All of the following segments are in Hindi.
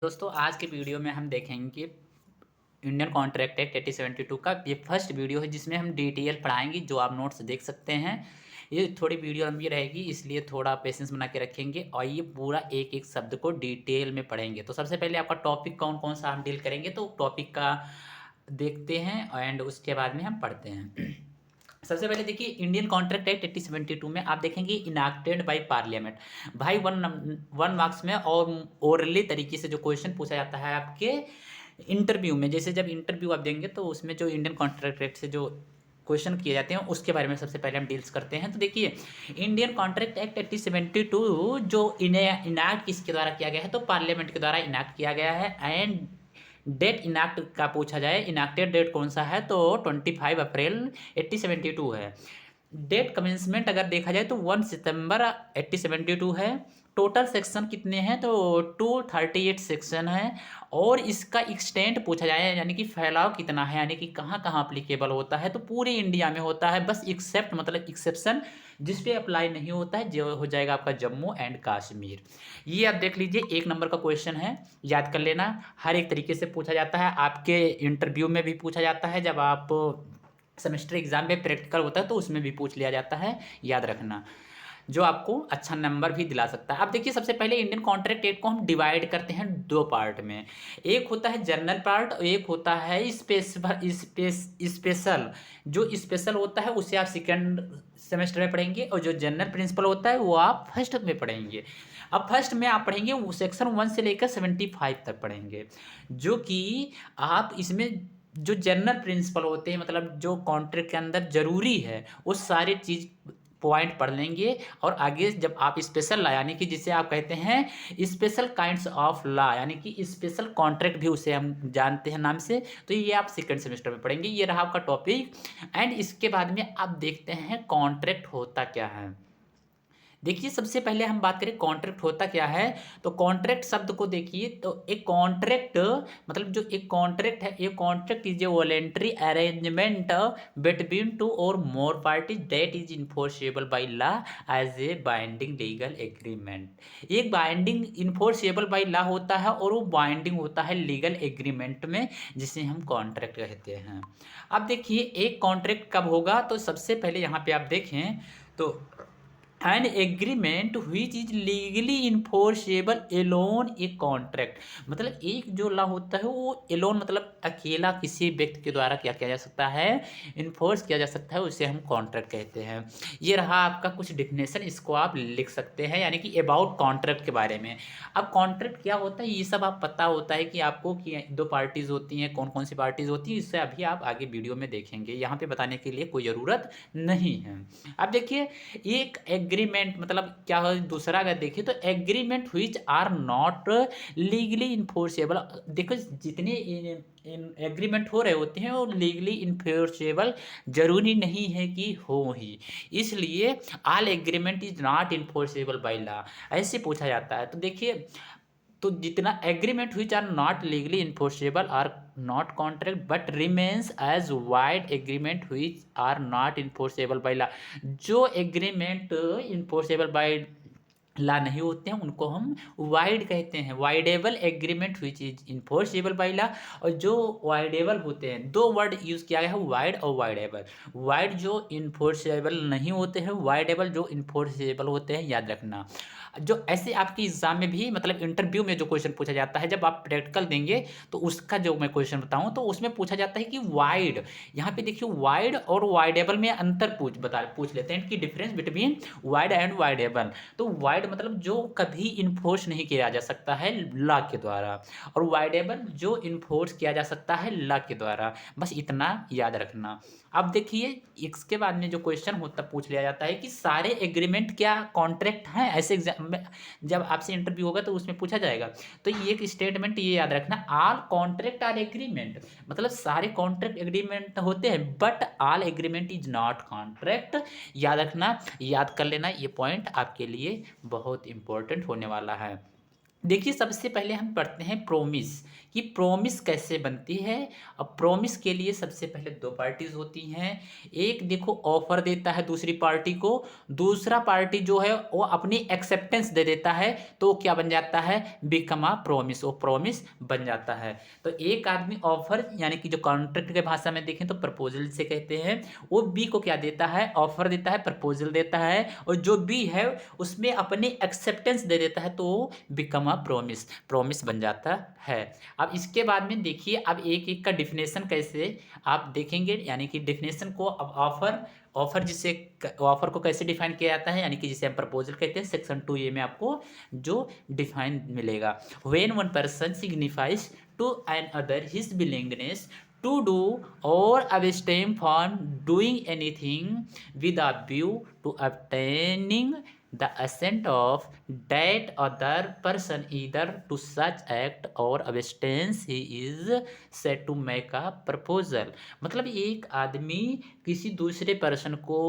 दोस्तों आज के वीडियो में हम देखेंगे कि इंडियन कॉन्ट्रैक्ट एक्ट 8072 का ये फर्स्ट वीडियो है जिसमें हम डिटेल पढ़ाएंगे जो आप नोट्स देख सकते हैं। ये थोड़ी वीडियो लंबी रहेगी इसलिए थोड़ा पेशेंस बना के रखेंगे और ये पूरा एक एक शब्द को डिटेल में पढ़ेंगे। तो सबसे पहले आपका टॉपिक कौन कौन सा हम डील करेंगे तो टॉपिक का देखते हैं एंड उसके बाद में हम पढ़ते हैं। सबसे पहले देखिए इंडियन कॉन्ट्रैक्ट एक्ट 1872 में आप देखेंगे इनाक्टेड बाय पार्लियामेंट। भाई वन मार्क्स में और ओरली तरीके से जो क्वेश्चन पूछा जाता है आपके इंटरव्यू में, जैसे जब इंटरव्यू आप देंगे तो उसमें जो इंडियन कॉन्ट्रैक्ट एक्ट से जो क्वेश्चन किए जाते हैं उसके बारे में सबसे पहले हम डील्स करते हैं। तो देखिए इंडियन कॉन्ट्रैक्ट एक्ट 1872 जो इनैक्ट किसके द्वारा किया गया है तो पार्लियामेंट के द्वारा इनैक्ट किया गया है। एंड डेट इनैक्ट का पूछा जाए, इनैक्टेड डेट कौन सा है तो 25 अप्रैल 1872 है। डेट कमेंसमेंट अगर देखा जाए तो 1 सितंबर 1872 है। टोटल सेक्शन कितने हैं तो 238 सेक्शन है। और इसका एक्सटेंट पूछा जाए यानी कि फैलाव कितना है, यानी कि कहाँ कहाँ अप्लीकेबल होता है तो पूरे इंडिया में होता है, बस एक्सेप्ट मतलब एक्सेप्शन जिस पे अप्लाई नहीं होता है जो हो जाएगा आपका जम्मू एंड कश्मीर। ये आप देख लीजिए एक नंबर का क्वेश्चन है, याद कर लेना। हर एक तरीके से पूछा जाता है, आपके इंटरव्यू में भी पूछा जाता है, जब आप सेमेस्टर एग्जाम में प्रैक्टिकल होता है तो उसमें भी पूछ लिया जाता है, याद रखना, जो आपको अच्छा नंबर भी दिला सकता है। अब देखिए सबसे पहले इंडियन कॉन्ट्रैक्ट एक्ट को हम डिवाइड करते हैं दो पार्ट में। एक होता है जनरल पार्ट और एक होता है स्पेशल। जो स्पेशल होता है उसे आप सेकंड सेमेस्टर में पढ़ेंगे और जो जनरल प्रिंसिपल होता है वो आप फर्स्ट में पढ़ेंगे। अब फर्स्ट में आप पढ़ेंगे वो सेक्शन 1 से लेकर 75 तक पढ़ेंगे, जो कि आप इसमें जो जनरल प्रिंसिपल होते हैं मतलब जो कॉन्ट्रैक्ट के अंदर जरूरी है वो सारी चीज़ पॉइंट पढ़ लेंगे। और आगे जब आप स्पेशल लॉ यानी कि जिसे आप कहते हैं स्पेशल काइंड्स ऑफ लॉ यानी कि स्पेशल कॉन्ट्रैक्ट भी उसे हम जानते हैं नाम से, तो ये आप सेकंड सेमेस्टर में पढ़ेंगे। ये रहा आपका टॉपिक। एंड इसके बाद में आप देखते हैं कॉन्ट्रैक्ट होता क्या है। देखिए सबसे पहले हम बात करें कॉन्ट्रैक्ट होता क्या है तो कॉन्ट्रैक्ट शब्द को देखिए तो एक कॉन्ट्रैक्ट मतलब जो एक कॉन्ट्रैक्ट है, ये contract is a voluntary arrangement between two और more parties that is enforceable by law as a binding legal agreement. एक बाइंडिंग इन्फोर्सेबल बाय लॉ होता है और वो बाइंडिंग होता है लीगल एग्रीमेंट में, जिसे हम कॉन्ट्रैक्ट कहते हैं। अब देखिए एक कॉन्ट्रैक्ट कब होगा तो सबसे पहले यहाँ पे आप देखें तो an agreement which is legally enforceable alone a contract. मतलब एक जो लॉ होता है वो एलोन मतलब अकेला किसी व्यक्ति के द्वारा क्या किया जा सकता है, इन्फोर्स किया जा सकता है, उसे हम कॉन्ट्रैक्ट कहते हैं। ये रहा आपका कुछ डिफिनेशन, इसको आप लिख सकते हैं यानी कि अबाउट कॉन्ट्रैक्ट के बारे में। अब कॉन्ट्रैक्ट क्या होता है ये सब आप पता होता है कि आपको कि दो पार्टीज होती हैं, कौन कौन सी पार्टीज होती हैं, इससे अभी आप आगे वीडियो में देखेंगे, यहाँ पे बताने के लिए कोई ज़रूरत नहीं है। अब देखिए एक एग्रीमेंट मतलब क्या है, दूसरा अगर देखिए तो agreement which are not legally enforceable. देखो जितने एग्रीमेंट हो रहे होते हैं वो लीगली इन्फोर्सेबल जरूरी नहीं है कि हो ही, इसलिए all agreement is not enforceable by law ऐसे पूछा जाता है। तो देखिए तो जितना agreement which are not legally enforceable are not contract but remains as void agreement which are not enforceable by law. जो एग्रीमेंट इन्फोर्सेबल बाय ला नहीं होते हैं उनको हम वाइड कहते हैं, voidable agreement which is enforceable by law. और जो वाइडेबल होते हैं, दो वर्ड यूज किया गया है वाइड और वाइडेबल। वाइड जो इन्फोर्सेबल नहीं होते हैं, वाइडेबल जो इन्फोर्सेबल होते हैं, याद रखना। जो ऐसे आपके एग्जाम में भी मतलब इंटरव्यू में जो क्वेश्चन पूछा जाता है जब आप प्रैक्टिकल देंगे तो उसका जो मैं क्वेश्चन बताऊं तो उसमें पूछा जाता है कि वाइड, यहाँ पे देखिए वाइड और वाइडेबल में अंतर पूछ लेते हैं कि difference between wide and voidable. तो वाइड मतलब जो कभी इन्फोर्स नहीं किया जा सकता है लॉ के द्वारा, और वाइडेबल जो इन्फोर्स किया जा सकता है लॉ के द्वारा, बस इतना याद रखना। अब देखिए इसके बाद में जो क्वेश्चन होता पूछ लिया जाता है कि सारे एग्रीमेंट क्या कॉन्ट्रैक्ट हैं, ऐसे एग्जाम में जब आपसे इंटरव्यू होगा तो उसमें पूछा जाएगा। तो ये एक स्टेटमेंट ये याद रखना, ऑल कॉन्ट्रैक्ट आर एग्रीमेंट, मतलब सारे कॉन्ट्रैक्ट एग्रीमेंट होते हैं but all agreement is not contract. याद रखना, याद कर लेना, ये पॉइंट आपके लिए बहुत इंपॉर्टेंट होने वाला है। देखिए सबसे पहले हम पढ़ते हैं प्रोमिस कि प्रोमिस कैसे बनती है। अब प्रोमिस के लिए सबसे पहले दो पार्टीज होती हैं। एक देखो ऑफर देता है दूसरी पार्टी को, दूसरा पार्टी जो है वो अपनी एक्सेप्टेंस दे देता है, तो क्या बन जाता है, बिकम अ प्रोमिस, वो प्रोमिस बन जाता है। तो एक आदमी ऑफर यानी कि जो कॉन्ट्रैक्ट के भाषा में देखें तो प्रपोजल से कहते हैं, वो बी को क्या देता है, ऑफर देता है, प्रपोजल देता है, और जो बी है उसमें अपनी एक्सेप्टेंस दे देता है, तो बिकम अ प्रोमिस, प्रोमिस बन जाता है। अब इसके बाद में देखिए अब एक एक का डिफिनेशन कैसे आप देखेंगे, यानी कि डिफिनेशन को अब ऑफर जिसे ऑफर को कैसे डिफाइन किया जाता है, यानी कि जिसे हम प्रपोजल कहते हैं, सेक्शन 2A में आपको जो डिफाइन मिलेगा। When one person signifies to an other his willingness to do or abstain from doing anything with a view to obtaining the assent of that other person either to such act or abstains, he is said to make a proposal। मतलब एक आदमी किसी दूसरे पर्सन को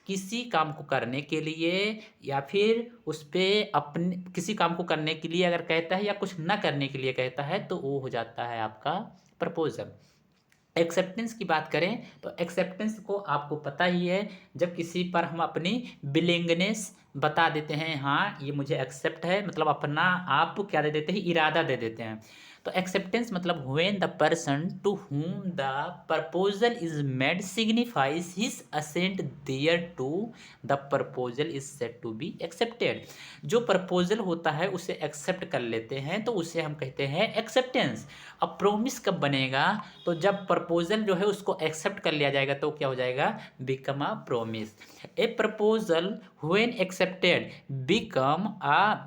किसी काम को करने के लिए या फिर उस पर अपने किसी काम को करने के लिए अगर कहता है या कुछ ना करने के लिए कहता है, तो वो हो जाता है आपका प्रपोजल। एक्सेप्टेंस की बात करें तो एक्सेप्टेंस को आपको पता ही है, जब किसी पर हम अपनी बिलिंगनेस बता देते हैं, हाँ ये मुझे एक्सेप्ट है, मतलब अपना आप क्या दे देते हैं, इरादा दे देते हैं। तो एक्सेप्टेंस मतलब when the person to whom the proposal is made signifies his assent thereto the proposal is said to be accepted. जो प्रपोजल होता है उसे एक्सेप्ट कर लेते हैं, तो उसे हम कहते हैं एक्सेप्टेंस। अब प्रोमिस कब बनेगा, तो जब प्रपोजल जो है उसको एक्सेप्ट कर लिया जाएगा, तो क्या हो जाएगा, become a promise. A proposal when accepted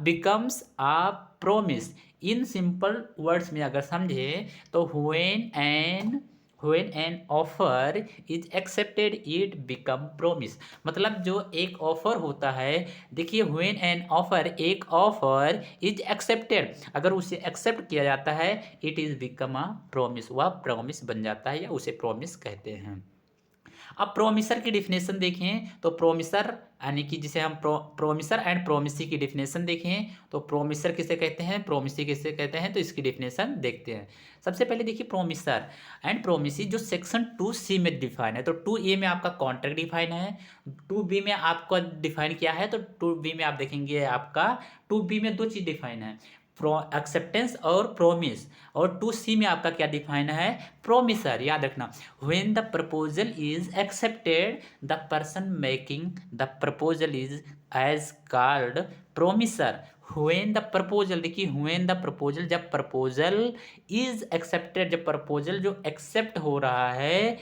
becomes a promise. In simple words में अगर समझे तो when an offer is accepted it become promise. मतलब जो एक ऑफर होता है, देखिए व्हेन एन ऑफर, एक ऑफर इज एक्सेप्टेड, अगर उसे एक्सेप्ट किया जाता है, it is become a promise, वह प्रोमिस बन जाता है या उसे प्रोमिस कहते हैं। अब प्रोमिसर की डिफिनेशन देखें तो प्रोमिसर यानी कि जिसे हम प्रोमिसर एंड प्रोमिसी की डिफिनेशन देखें तो प्रोमिसर किसे कहते हैं, प्रोमिसी किसे कहते हैं, तो इसकी डिफिनेशन देखते हैं। सबसे पहले देखिए प्रोमिसर एंड प्रोमिसी जो सेक्शन 2C में डिफाइन है, तो 2A में आपका कॉन्ट्रैक्ट डिफाइन है, 2B में आपका डिफाइन किया है, तो 2B में आप देखेंगे आपका 2B में दो चीज़ डिफाइन है, एक्सेप्टेंस और प्रोमिस, और 2C में आपका क्या डिफाइन है, प्रोमिसर। याद रखना, when the proposal is accepted the person making the proposal is as called promisor. When the proposal, देखिए व्हेन द प्रपोजल, जब प्रपोजल इज एक्सेप्टेड, जब प्रपोजल जो एक्सेप्ट हो रहा है,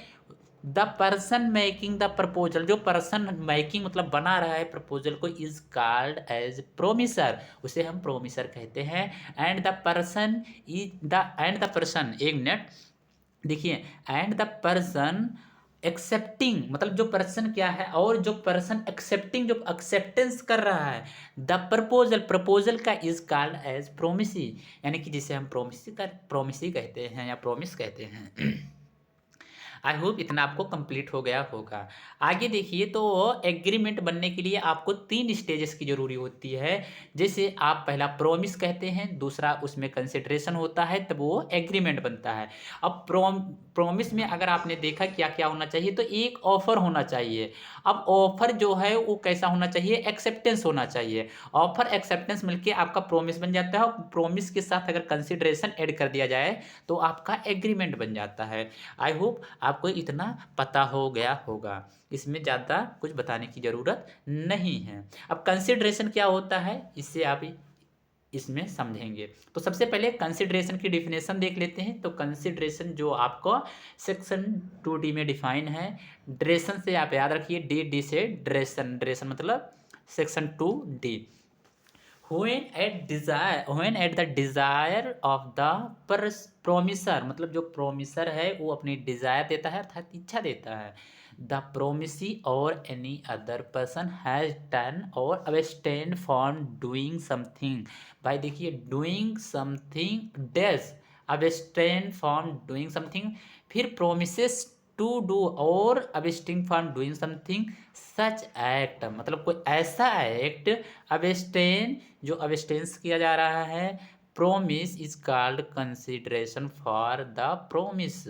the person making the proposal, जो पर्सन मेकिंग मतलब बना रहा है प्रपोजल को, इज कॉल्ड एज प्रोमिसर, उसे हम प्रोमिसर कहते हैं। एंड द पर्सन एक मिनट देखिए, एंड द पर्सन एक्सेप्टिंग, मतलब जो पर्सन क्या है, और जो पर्सन एक्सेप्टिंग, जो एक्सेप्टेंस कर रहा है द प्रपोजल का, इज कॉल्ड एज प्रोमिसी, यानी कि जिसे हम प्रोमिसी कहते हैं या प्रोमिस कहते हैं। आई होप इतना आपको कंप्लीट हो गया होगा। आगे देखिए, तो एग्रीमेंट बनने के लिए आपको 3 स्टेजेस की ज़रूरी होती है। जैसे आप पहला प्रोमिस कहते हैं, दूसरा उसमें कंसिडरेशन होता है, तब वो एग्रीमेंट बनता है। अब प्रोमिस में अगर आपने देखा क्या क्या होना चाहिए, तो एक ऑफर होना चाहिए। अब ऑफर जो है वो कैसा होना चाहिए, एक्सेप्टेंस होना चाहिए। ऑफर एक्सेप्टेंस मिलके आपका प्रोमिस बन जाता है, और प्रोमिस के साथ अगर कंसिडरेशन ऐड कर दिया जाए तो आपका एग्रीमेंट बन जाता है। आई होप आपको इतना पता हो गया होगा, इसमें ज़्यादा कुछ बताने की ज़रूरत नहीं है। अब कंसिडरेशन क्या होता है, इससे आप इसमें समझेंगे। तो सबसे पहले कंसिडरेशन की डिफिनेशन देख लेते हैं। तो कंसिडरेशन जो आपको सेक्शन 2D में डिफाइन है, ड्रेशन से आप याद रखिए, डी से ड्रेशन मतलब section 2D। when at the desire of the promisor, मतलब जो प्रोमिसर है वो अपनी डिजायर देता है, अर्थात इच्छा देता है। The promisee or any other person has done or abstain from doing something. भाई देखिए, doing something does, abstain from doing something, फिर promises to do or abstaining from doing something such act, मतलब कोई ऐसा एक्ट अबस्टेन जो अबस्टेंस किया जा रहा है। Promise is called consideration for the promise,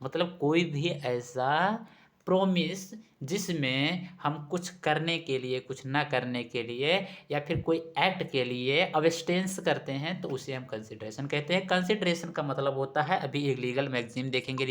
मतलब कोई भी ऐसा प्रोमिस जिसमें हम कुछ करने के लिए, कुछ ना करने के लिए, या फिर कोई एक्ट के लिए अबस्टेंस करते हैं तो उसे हम कंसिडरेशन कहते हैं। कंसिडरेशन का मतलब होता है, अभी एक लीगल मैगजीन देखेंगे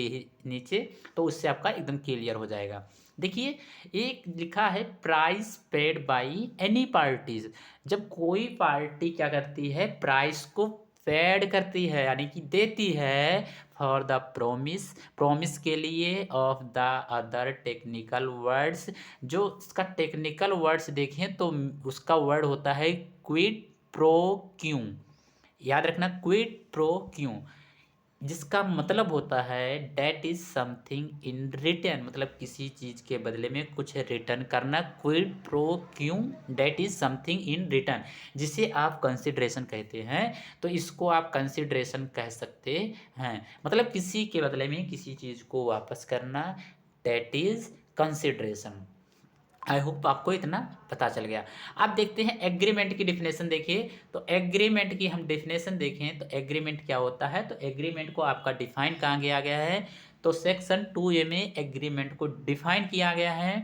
नीचे तो उससे आपका एकदम क्लियर हो जाएगा। देखिए एक लिखा है price paid by any parties, जब कोई पार्टी क्या करती है, प्राइस को पेड करती है यानी कि देती है फॉर द प्रोमिस, प्रोमिस के लिए of the other technical words, जो इसका टेक्निकल वर्ड्स देखें तो उसका वर्ड होता है क्विड प्रो क्यू, याद रखना क्विड प्रो क्यू, जिसका मतलब होता है that is something in return, मतलब किसी चीज़ के बदले में कुछ रिटर्न करना। Quid pro quo that is something in return, जिसे आप कंसिडरेशन कहते हैं, तो इसको आप कंसिडरेशन कह सकते हैं, मतलब किसी के बदले में किसी चीज़ को वापस करना, that is consideration. I hope आपको इतना पता चल गया। अब देखते हैं एग्रीमेंट की डिफिनेशन। देखिए तो एग्रीमेंट की हम डिफिनेशन देखें तो एग्रीमेंट क्या होता है, तो एग्रीमेंट को आपका डिफाइन कहाँ किया गया है, तो सेक्शन 2A में एग्रीमेंट को डिफाइन किया गया है।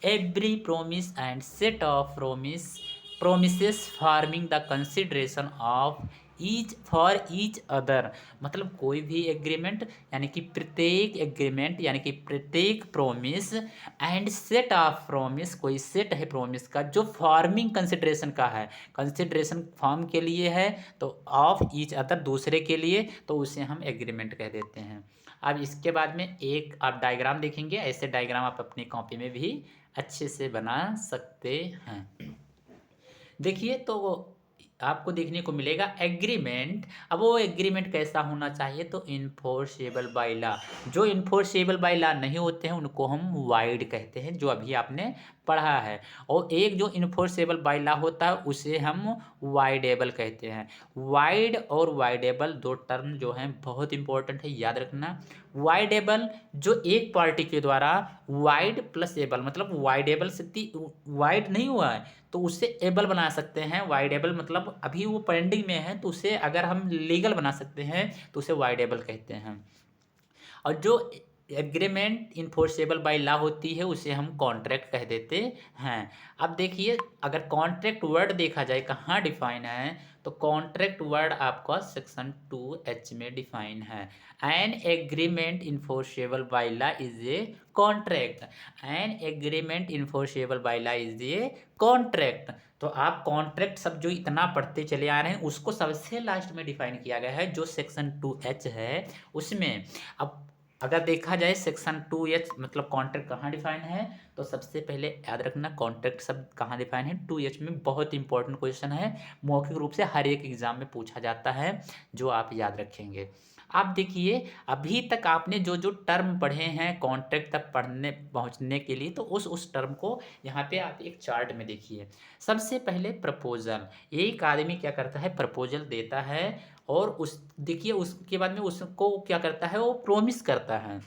Every promise and set of promises forming the consideration of each for each other, मतलब कोई भी एग्रीमेंट यानी कि प्रत्येक एग्रीमेंट यानी कि प्रत्येक promise and set of promise, कोई सेट है प्रोमिस का जो फॉर्मिंग कंसिडरेशन का है, कंसिडरेशन फॉर्म के लिए है, तो ऑफ ईच अदर दूसरे के लिए, तो उसे हम एग्रीमेंट कह देते हैं। अब इसके बाद में एक आप डायग्राम देखेंगे, ऐसे डायग्राम आप अपनी कॉपी में भी अच्छे से बना सकते हैं। देखिए तो आपको देखने को मिलेगा एग्रीमेंट। अब वो एग्रीमेंट कैसा होना चाहिए, तो इन्फोर्सेबल बाय लॉ, जो इन्फोर्सेबल बाय लॉ नहीं होते हैं उनको हम वाइड कहते हैं, जो अभी आपने पढ़ा है। और एक जो इन्फोर्सेबल बाय लॉ होता है उसे हम वाइडेबल कहते हैं। वाइड और वाइडेबल दो टर्म जो हैं बहुत इंपॉर्टेंट है, याद रखना। वाइडेबल जो एक पार्टी के द्वारा वाइड प्लस एबल, मतलब वाइडेबल से वाइड नहीं हुआ है तो उससे एबल बना सकते हैं। वाइडेबल मतलब अभी वो पेंडिंग में है तो उसे अगर हम लीगल बना सकते हैं तो उसे वाइडेबल कहते हैं। और जो एग्रीमेंट इन्फोर्सेबल बाय लॉ होती है उसे हम कॉन्ट्रैक्ट कह देते हैं। अब देखिए अगर कॉन्ट्रैक्ट वर्ड देखा जाए कहाँ डिफाइन है, तो कॉन्ट्रैक्ट वर्ड आपका सेक्शन 2H में डिफाइन है। An agreement enforceable by law is a contract, an agreement enforceable by law is a contract. तो आप कॉन्ट्रैक्ट सब जो इतना पढ़ते चले आ रहे हैं उसको सबसे लास्ट में डिफाइन किया गया है जो सेक्शन 2H है उसमें। अब अगर देखा जाए सेक्शन 2H मतलब कॉन्ट्रैक्ट कहाँ डिफाइन है, तो सबसे पहले याद रखना कॉन्ट्रैक्ट शब्द कहाँ डिफाइन है, 2H में। बहुत इंपॉर्टेंट क्वेश्चन है, मौखिक रूप से हर एक एग्जाम में पूछा जाता है, जो आप याद रखेंगे। आप देखिए अभी तक आपने जो जो टर्म पढ़े हैं कॉन्ट्रैक्ट तक पढ़ने पहुंचने के लिए, तो उस टर्म को यहाँ पे आप एक चार्ट में देखिए। सबसे पहले प्रपोजल, एक आदमी क्या करता है, प्रपोजल देता है और उस देखिए उसके बाद में उसको क्या करता है, वो प्रोमिस करता है।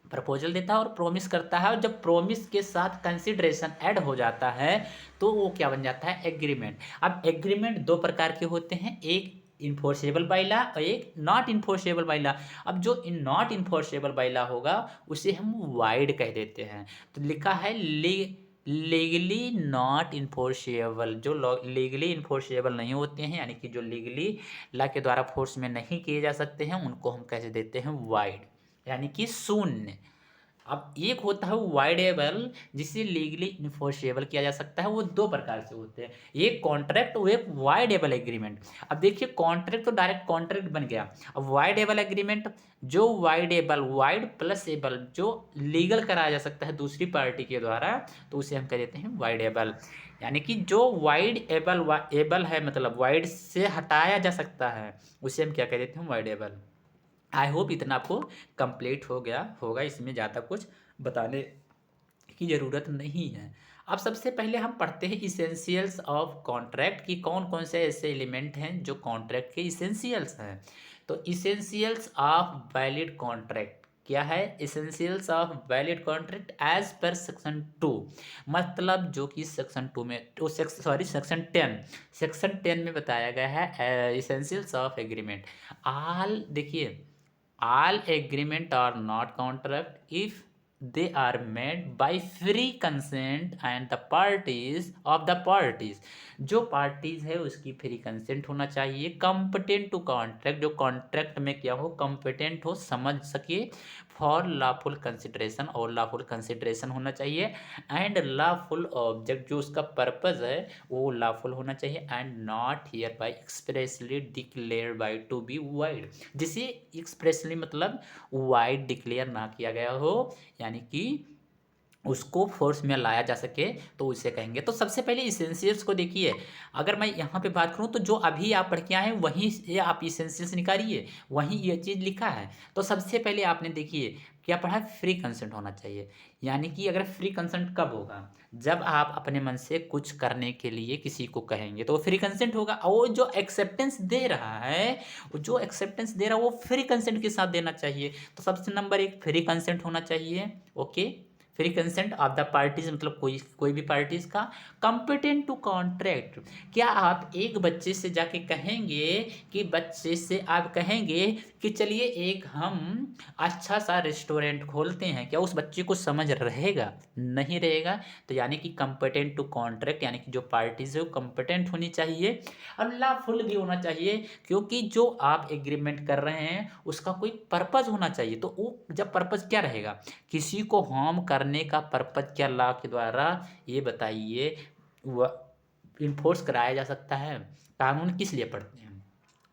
प्रपोजल देता है और प्रोमिस करता है, और जब प्रोमिस के साथ कंसिडरेशन ऐड हो जाता है तो वो क्या बन जाता है, एग्रीमेंट। अब एग्रीमेंट दो प्रकार के होते हैं, एक इन्फोर्सेबल बाय लॉ और एक नॉट इन्फोर्सेबल बाय लॉ। अब जो नॉट इन्फोर्सेबल बाय लॉ होगा उसे हम वाइड कह देते हैं। तो लिखा है लीगली नॉट इन्फोर्सेबल, जो लीगली इन्फोर्सेबल नहीं होते हैं यानी कि जो लीगली लॉ के द्वारा फोर्स में नहीं किए जा सकते हैं उनको हम कह देते हैं वाइड, यानी कि शून्य। अब एक होता है वाइडेबल जिसे लीगली इन्फोर्सेबल किया जा सकता है, वो दो प्रकार से होते हैं, एक कॉन्ट्रैक्ट वो एक वाइडेबल एग्रीमेंट। अब देखिए कॉन्ट्रैक्ट तो डायरेक्ट कॉन्ट्रैक्ट बन गया, अब वाइडेबल एग्रीमेंट जो वाइडेबल वाइड प्लस एबल जो लीगल कराया जा सकता है दूसरी पार्टी के द्वारा, तो उसे हम कह देते हैं वाइडेबल। यानी कि जो वाइड एबल है मतलब वाइड से हटाया जा सकता है उसे हम क्या कह देते हैं, वाइडेबल। आई होप इतना आपको कंप्लीट हो गया होगा, इसमें ज़्यादा कुछ बताने की ज़रूरत नहीं है। अब सबसे पहले हम पढ़ते हैं इसेंशियल्स ऑफ कॉन्ट्रैक्ट कि कौन कौन से ऐसे एलिमेंट हैं जो कॉन्ट्रैक्ट के इसेंशियल्स हैं। तो इसेंशियल्स ऑफ वैलिड कॉन्ट्रैक्ट क्या है, essentials of valid contract as per section 2, मतलब जो कि सेक्शन 2 में तो सेक्शन 10 में बताया गया है एसेंशियल्स ऑफ एग्रीमेंट। आल देखिए, all agreement are not contract if they are made by free consent and the parties of the parties, जो पार्टीज है उसकी फ्री कंसेंट होना चाहिए। कंपिटेंट टू कॉन्ट्रैक्ट, जो कॉन्ट्रैक्ट में क्या हो, कंपिटेंट हो, समझ सके। फॉर लॉफुल कंसिडरेशन, और लॉफुल कंसिडरेशन होना चाहिए। एंड लॉफुल ऑब्जेक्ट, जो उसका पर्पज है वो लॉफुल होना चाहिए। And not hereby expressly declare by to be void, जिसे एक्सप्रेसली मतलब वाइड डिक्लेयर ना किया गया हो, यानी कि उसको फोर्स में लाया जा सके, तो उसे कहेंगे। तो सबसे पहले इसेंशियल्स को देखिए, अगर मैं यहाँ पे बात करूँ तो जो अभी आप पढ़ के आए हैं वहीं से आप इसेंशियल्स निकालिए, वहीं ये चीज़ लिखा है। तो सबसे पहले आपने देखिए क्या पढ़ा, फ्री कंसेंट होना चाहिए। यानी कि अगर फ्री कंसेंट कब होगा, जब आप अपने मन से कुछ करने के लिए किसी को कहेंगे तो फ्री कंसेंट होगा। और जो एक्सेप्टेंस दे रहा है, जो एक्सेप्टेंस दे रहा है वो फ्री कंसेंट के साथ देना चाहिए। तो सबसे नंबर 1 फ्री कंसेंट होना चाहिए। Okay, free consent of the parties, मतलब कोई भी पार्टीज का। कंपिटेंट टू कॉन्ट्रैक्ट, क्या आप एक बच्चे से जाके कहेंगे कि बच्चे से आप कहेंगे कि चलिए एक हम अच्छा सा रेस्टोरेंट खोलते हैं, क्या उस बच्चे को समझ रहेगा? नहीं रहेगा। तो यानी कि कंपिटेंट टू कॉन्ट्रैक्ट, यानी कि जो पार्टीज है वो कंपिटेंट होनी चाहिए। और लॉफुल भी होना चाहिए, क्योंकि जो आप एग्रीमेंट कर रहे हैं उसका कोई पर्पज होना चाहिए। तो वो जब पर्पज क्या रहेगा, किसी को हार्म करने का पर्पज क्या लॉ के द्वारा, ये बताइए, इन्फोर्स कराया जा सकता है। कानून किस लिए पढ़ते हैं,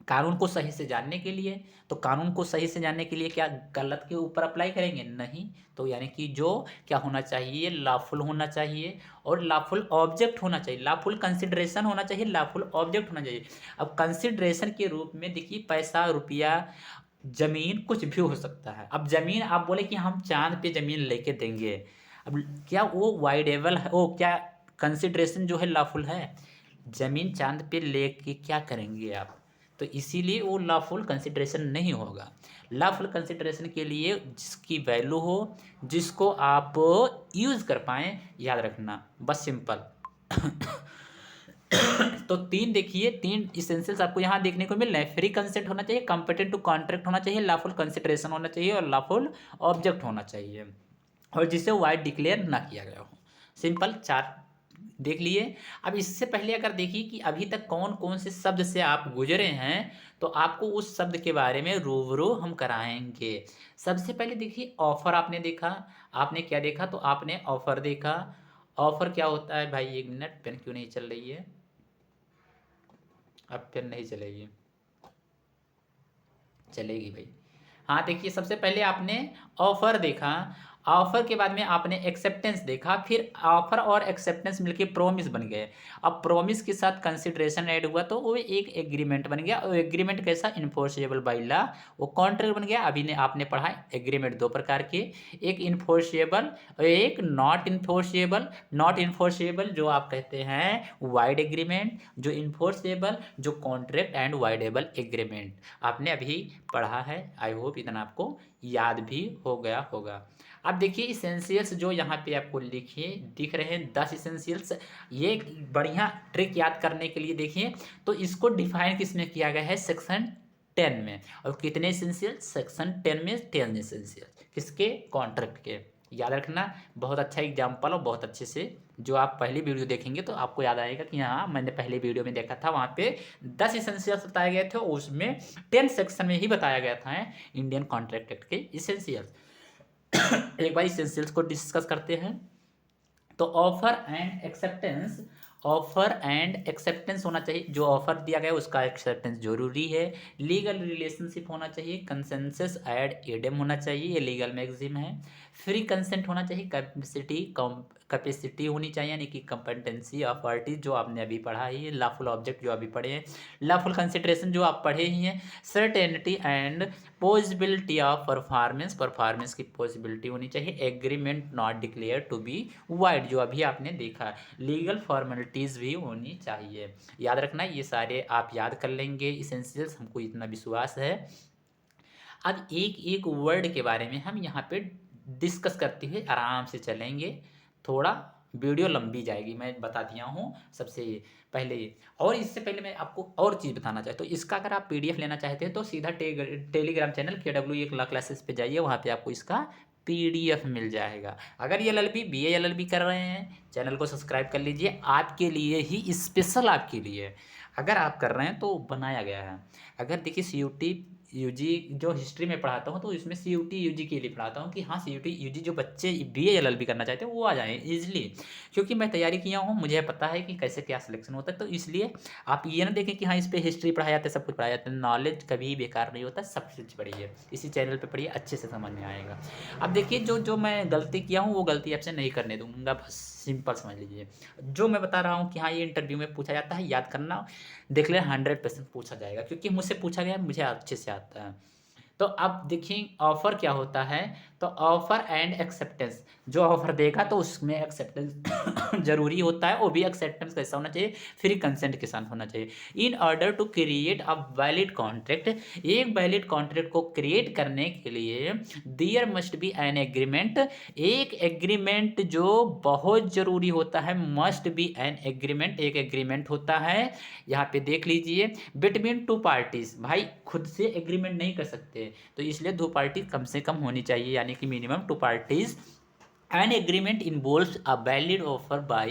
कानून को सही से जानने के लिए। तो कानून को सही से जानने के लिए क्या गलत के ऊपर अप्लाई करेंगे? नहीं। तो यानी कि जो क्या होना चाहिए, लॉफुल होना चाहिए, और लॉफुल ऑब्जेक्ट होना चाहिए। लॉफुल कंसिडरेशन होना चाहिए, लॉफुल ऑब्जेक्ट होना चाहिए। अब कंसिडरेशन के रूप में देखिए, पैसा, रुपया, जमीन, कुछ भी हो सकता है। अब जमीन आप बोले कि हम चांद पे जमीन लेके देंगे, अब क्या वो वाइडेबल है, वो क्या कंसिडरेशन जो है लॉफुल है? जमीन चांद पे लेके क्या करेंगे आप? तो इसीलिए वो लॉफुल कंसिडरेशन नहीं होगा। लॉफुल कंसिडरेशन के लिए जिसकी वैल्यू हो, जिसको आप यूज़ कर पाएँ, याद रखना, बस सिंपल। तो 3 देखिए, 3 इसेंशियल्स आपको यहाँ देखने को मिल रहे हैं। फ्री कंसेंट होना चाहिए, कंपिटेंट टू कॉन्ट्रैक्ट होना चाहिए, लॉफुल कंसिडरेशन होना चाहिए, और लॉफुल ऑब्जेक्ट होना चाहिए, और जिसे वाइड डिक्लेयर ना किया गया हो। सिंपल 4 देख लिए। अब इससे पहले अगर देखिए कि अभी तक कौन कौन से शब्द से आप गुजरे हैं, तो आपको उस शब्द के बारे में रूबरू हम कराएंगे। सबसे पहले देखिए, ऑफर आपने देखा। आपने क्या देखा, तो आपने ऑफर देखा। ऑफर क्या होता है भाई? 1 मिनट, पेन क्यों नहीं चल रही है? अब पेन नहीं चलेगी, चलेगी भाई। हाँ देखिए, सबसे पहले आपने ऑफर देखा। ऑफर के बाद में आपने एक्सेप्टेंस देखा, फिर ऑफर और एक्सेप्टेंस मिलके प्रोमिस बन गए। अब प्रोमिस के साथ कंसिडरेशन ऐड हुआ तो वो एक एग्रीमेंट बन गया। और एग्रीमेंट कैसा? इन्फोर्सेबल बाय लॉ, वो कॉन्ट्रैक्ट बन गया। अभी ने आपने पढ़ा एग्रीमेंट 2 प्रकार के, एक इन्फोर्सेबल और एक नॉट इन्फोर्सेबल। नॉट इन्फोर्सेबल जो आप कहते हैं वाइड एग्रीमेंट, जो इन्फोर्सेबल जो कॉन्ट्रैक्ट एंड वाइडेबल एग्रीमेंट। आपने अभी पढ़ा है, आई होप इतना आपको याद भी हो गया होगा। अब देखिए इसेंशियल्स जो यहाँ पे आपको लिखे दिख रहे हैं, 10 इसेंशियल्स। ये बढ़िया ट्रिक याद करने के लिए देखिए, तो इसको डिफाइन किसमें किया गया है? सेक्शन 10 में। और कितने इसेंशियल? सेक्शन 10 में 10 इसेंशियल। किसके? कॉन्ट्रैक्ट के। याद रखना, बहुत अच्छा एग्जाम्पल और बहुत अच्छे से जो आप पहली वीडियो देखेंगे तो आपको याद आएगा कि हाँ मैंने पहले वीडियो में देखा था, वहाँ पे 10 इसेंशियल्स बताए गए थे, उसमें 10 सेक्शन में ही बताया गया था इंडियन कॉन्ट्रैक्ट एक्ट के इसेंशियल्स। एक बार इसेंशियल्स को डिस्कस करते हैं। तो offer and acceptance, offer and acceptance होना चाहिए। जो ऑफर दिया गया है उसका एक्सेप्टेंस जरूरी है। लीगल रिलेशनशिप होना चाहिए, कंसेंसस एड एडम होना चाहिए, ये लीगल मैगजीम है। फ्री कंसेंट होना चाहिए, कैपेसिटी होनी चाहिए, यानी कि कंपेटेंसी ऑफ पार्टी जो आपने अभी पढ़ा है। लॉफुल ऑब्जेक्ट जो अभी पढ़े हैं, लॉफुल कंसिडरेशन जो आप पढ़े ही हैं। Certainty and possibility of performance, performance की पॉसिबिलिटी होनी चाहिए। Agreement not declare to be void जो अभी आपने देखा। लीगल फॉर्मेलिटीज़ भी होनी चाहिए। याद रखना, ये सारे आप याद कर लेंगे इसेंशियल्स, हमको इतना विश्वास है। अब एक एक वर्ड के बारे में हम यहाँ पे डिस्कस करते हुए आराम से चलेंगे, थोड़ा वीडियो लंबी जाएगी, मैं बता दिया हूँ सबसे पहले। और इससे पहले मैं आपको और चीज़ बताना चाहता हूँ, इसका अगर आप पीडीएफ लेना चाहते हैं तो सीधा टेलीग्राम चैनल KW1 क्लासेस पे जाइए, वहाँ पे आपको इसका पीडीएफ मिल जाएगा। अगर एलएलबी BA एलएलबी कर रहे हैं, चैनल को सब्सक्राइब कर लीजिए, आपके लिए ही स्पेशल, आपके लिए अगर आप कर रहे हैं तो बनाया गया है। अगर देखिए CUT UG जो हिस्ट्री में पढ़ाता हूँ, तो इसमें CUT UG के लिए पढ़ाता हूँ कि हाँ CUT UG जो बच्चे BA LLB करना चाहते हैं वो आ जाएँ ईजिली, क्योंकि मैं तैयारी किया हूँ, मुझे पता है कि कैसे क्या सिलेक्शन होता है। तो इसलिए आप ये ना देखें कि हाँ इस पे हिस्ट्री पढ़ाया जाता है, सब कुछ पढ़ाया जाता है। नॉलेज कभी बेकार नहीं होता, सब कुछ पढ़िए, इसी चैनल पर पढ़िए, अच्छे से समझ में आएगा। अब देखिए जो जो मैं गलती किया हूँ वो गलती आपसे नहीं करने दूंगा, बस सिंपल समझ लीजिए। जो मैं बता रहा हूँ कि हाँ ये इंटरव्यू में पूछा जाता है, याद करना, देख ले 100% पूछा जाएगा, क्योंकि मुझसे पूछा गया, मुझे अच्छे से आता है। तो अब देखिए ऑफर क्या होता है, तो ऑफर एंड एक्सेप्टेंस, जो ऑफर देगा तो उसमें एक्सेप्टेंस जरूरी होता है, वो भी एक्सेप्टेंस कैसा होना चाहिए, फ्री कंसेंट के साथ होना चाहिए। In order to create a valid contract, एक वैलिड कॉन्ट्रैक्ट को क्रिएट करने के लिए there must be an agreement, एक एग्रीमेंट जो बहुत जरूरी होता है, मस्ट बी एन एग्रीमेंट, एक एग्रीमेंट होता है, यहाँ पे देख लीजिए, बिटवीन टू पार्टीज। भाई खुद से एग्रीमेंट नहीं कर सकते, तो इसलिए दो पार्टी कम से कम होनी चाहिए, यानी कि minimum two parties. An agreement involves a valid offer by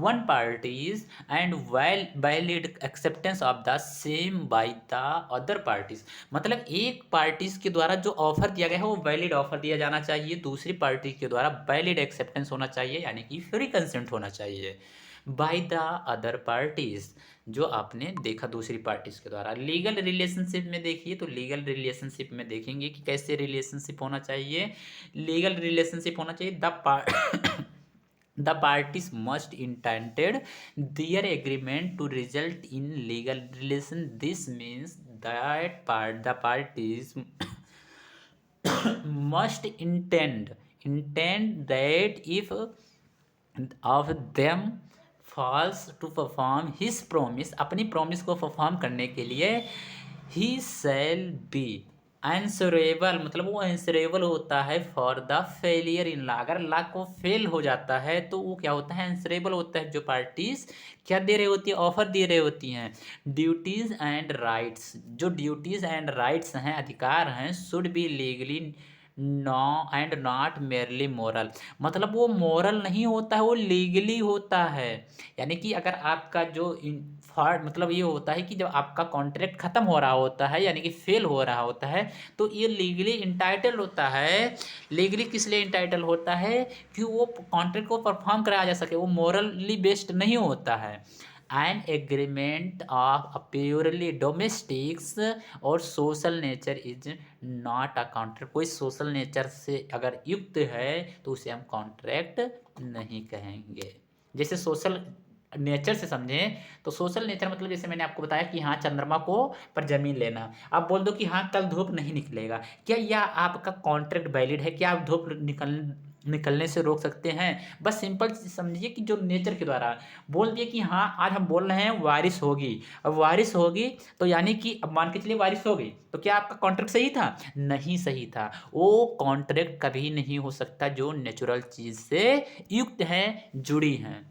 one parties and valid acceptance of the same by the other parties। मतलब एक पार्टीज के द्वारा जो ऑफर दिया गया है वो वैलिड ऑफर दिया जाना चाहिए, दूसरी पार्टी के द्वारा वैलिड एक्सेप्टेंस होना चाहिए, यानी कि फ्री कंसेंट होना चाहिए बाय द अदर पार्टीज, जो आपने देखा दूसरी पार्टीज के द्वारा। लीगल रिलेशनशिप में देखिए, तो लीगल रिलेशनशिप में देखेंगे कि कैसे रिलेशनशिप होना चाहिए। लीगल रिलेशनशिप होना चाहिए, the parties must intended their agreement to result in legal relation। This means that the parties must intend that if of them falls to perform his promise, अपनी प्रॉमिस को परफॉर्म करने के लिए he shall be answerable, मतलब वो आंसरेबल होता है for the failure in law. अगर लॉ को फेल हो जाता है तो वो क्या होता है, आंसरेबल होता है। जो पार्टीज क्या दे रही होती है, ऑफर दे रही होती हैं, ड्यूटीज एंड राइट्स, जो ड्यूटीज एंड राइट्स हैं, अधिकार हैं, should be legally no and not merely moral, मतलब वो मोरल नहीं होता है, वो लीगली होता है। यानी कि अगर आपका जो फॉर्ड मतलब ये होता है कि जब आपका कॉन्ट्रैक्ट खत्म हो रहा होता है, यानी कि फेल हो रहा होता है, तो ये लीगली इंटाइटल होता है। लीगली किस लिए इंटाइटल होता है, कि वो कॉन्ट्रैक्ट को परफॉर्म कराया जा सके, वो मोरली बेस्ड नहीं होता है। An agreement of a purely domestics or social nature is not a contract, कोई सोशल नेचर से अगर युक्त है तो उसे हम कॉन्ट्रैक्ट नहीं कहेंगे। जैसे सोशल नेचर से समझें, तो सोशल नेचर मतलब जैसे मैंने आपको बताया कि हाँ चंद्रमा को पर जमीन लेना, आप बोल दो कि हाँ कल धूप नहीं निकलेगा, क्या यह आपका कॉन्ट्रैक्ट वैलिड है, क्या आप धूप निकलने से रोक सकते हैं? बस सिंपल समझिए कि जो नेचर के द्वारा बोल दिए कि हाँ आज हम बोल रहे हैं बारिश होगी, अब बारिश होगी तो यानी कि अब मान के चलिए बारिश हो गई, तो क्या आपका कॉन्ट्रैक्ट सही था? नहीं सही था। वो कॉन्ट्रैक्ट कभी नहीं हो सकता जो नेचुरल चीज से युक्त है, जुड़ी हैं।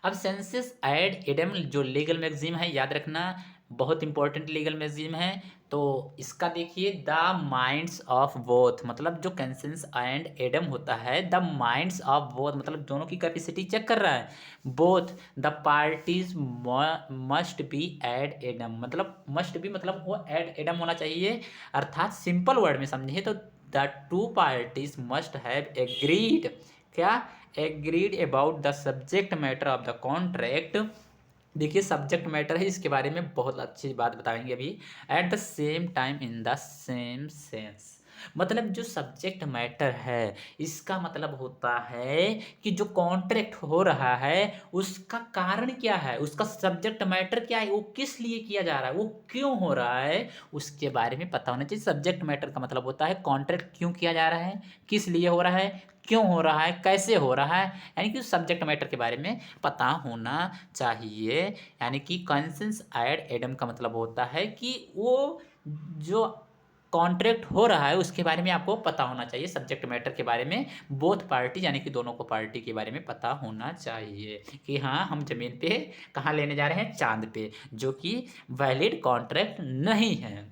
अब सेंसस एड एडम जो लीगल मैगजीम है, याद रखना बहुत इंपॉर्टेंट लीगल मैगजीम है। तो इसका देखिए, द माइंड्स ऑफ बोथ, मतलब जो कंसेंस एंड एडम होता है, द माइंड्स ऑफ बोथ मतलब दोनों की कैपेसिटी चेक कर रहा है। Both the parties must be ad idem, मतलब मस्ट बी मतलब वो एड एडम होना चाहिए, अर्थात सिंपल वर्ड में समझिए तो the two parties must have agreed, क्या agreed about the subject matter of the contract. देखिए सब्जेक्ट मैटर है, इसके बारे में बहुत अच्छी बात बताएंगे अभी। At the same time in the same sense, मतलब जो सब्जेक्ट मैटर है इसका मतलब होता है कि जो कॉन्ट्रैक्ट हो रहा है उसका कारण क्या है, उसका सब्जेक्ट मैटर क्या है, वो किस लिए किया जा रहा है, वो क्यों हो रहा है, उसके बारे में पता होना चाहिए। सब्जेक्ट मैटर का मतलब होता है कॉन्ट्रैक्ट क्यों किया जा रहा है, किस लिए हो रहा है, क्यों हो रहा है, कैसे हो रहा है, यानी कि सब्जेक्ट मैटर के बारे में पता होना चाहिए। यानी कि कंसेंस एड एडम का मतलब होता है कि वो जो कॉन्ट्रैक्ट हो रहा है उसके बारे में आपको पता होना चाहिए, सब्जेक्ट मैटर के बारे में बोथ पार्टी यानी कि दोनों को पार्टी के बारे में पता होना चाहिए कि हाँ हम ज़मीन पे कहाँ लेने जा रहे हैं, चांद पे, जो कि वैलिड कॉन्ट्रैक्ट नहीं है।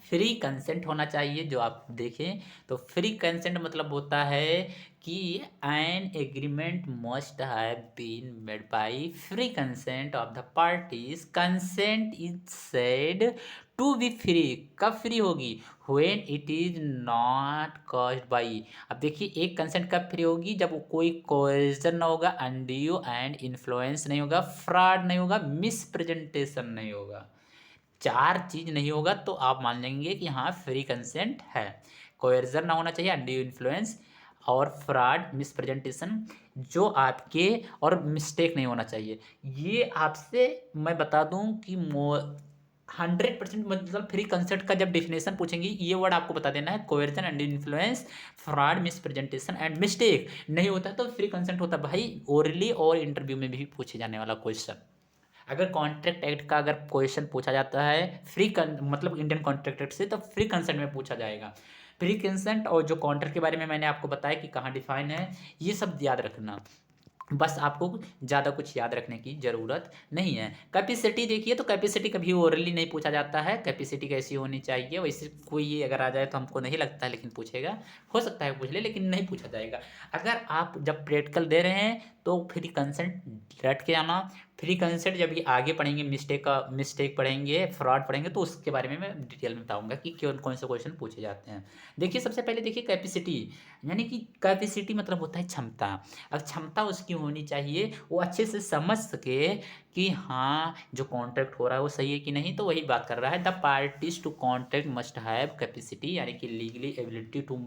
फ्री कंसेंट होना चाहिए, जो आप देखें तो फ्री कंसेंट मतलब होता है कि an agreement must have been made by free consent of the parties, consent is said to be free. कब फ्री होगी? When it is not caused by. अब देखिए एक कंसेंट कब फ्री होगी? जब कोई कोएर्जन ना होगा, अनड्यू एंड इन्फ्लुएंस नहीं होगा, फ्रॉड नहीं होगा, मिसप्रेजेंटेशन नहीं होगा। चार चीज नहीं होगा तो आप मान लेंगे कि हाँ फ्री कंसेंट है। कोएर्जन ना होना चाहिए, अनड्यू इन्फ्लुएंस और फ्रॉड, मिसप्रेजेंटेशन जो आपके, और मिस्टेक नहीं होना चाहिए। ये आपसे मैं बता दूं कि 100% मतलब फ्री कंसेंट का जब डेफिनेशन पूछेंगे ये वर्ड आपको बता देना है, coercion, undue influence, fraud, misrepresentation and mistake नहीं होता तो फ्री कंसेंट होता। भाई ओरली और इंटरव्यू में भी पूछे जाने वाला क्वेश्चन, अगर कॉन्ट्रैक्ट एक्ट का अगर क्वेश्चन पूछा जाता है मतलब इंडियन कॉन्ट्रैक्ट एक्ट से, तो फ्री कंसेंट में पूछा जाएगा। फ्री कंसेंट और जो कॉन्ट्रैक्ट के बारे में मैंने आपको बताया कि कहाँ डिफाइन है, ये सब याद रखना। बस आपको ज़्यादा कुछ याद रखने की ज़रूरत नहीं है। कैपेसिटी देखिए तो कैपेसिटी कभी ओरली नहीं पूछा जाता है, कैपेसिटी कैसी होनी चाहिए, वैसे कोई ये अगर आ जाए तो हमको नहीं लगता है, लेकिन पूछेगा, हो सकता है पूछ ले लेकिन नहीं पूछा जाएगा। अगर आप जब प्रैक्टिकल दे रहे हैं तो फ्री कंसेंट रट के आना। फ्री कंसेंट जब ये आगे पढ़ेंगे, मिस्टेक पढ़ेंगे, फ्रॉड पढ़ेंगे, तो उसके बारे में मैं डिटेल में बताऊंगा कि कौन कौन से क्वेश्चन पूछे जाते हैं। देखिए सबसे पहले देखिए कैपेसिटी, यानी कि कैपेसिटी मतलब होता है क्षमता। अब क्षमता उसकी होनी चाहिए, वो अच्छे से समझ सके कि हाँ जो कॉन्ट्रैक्ट हो रहा है वो सही है कि नहीं। तो वही बात कर रहा है, the parties to contract must have capacity, यानी कि legally ability to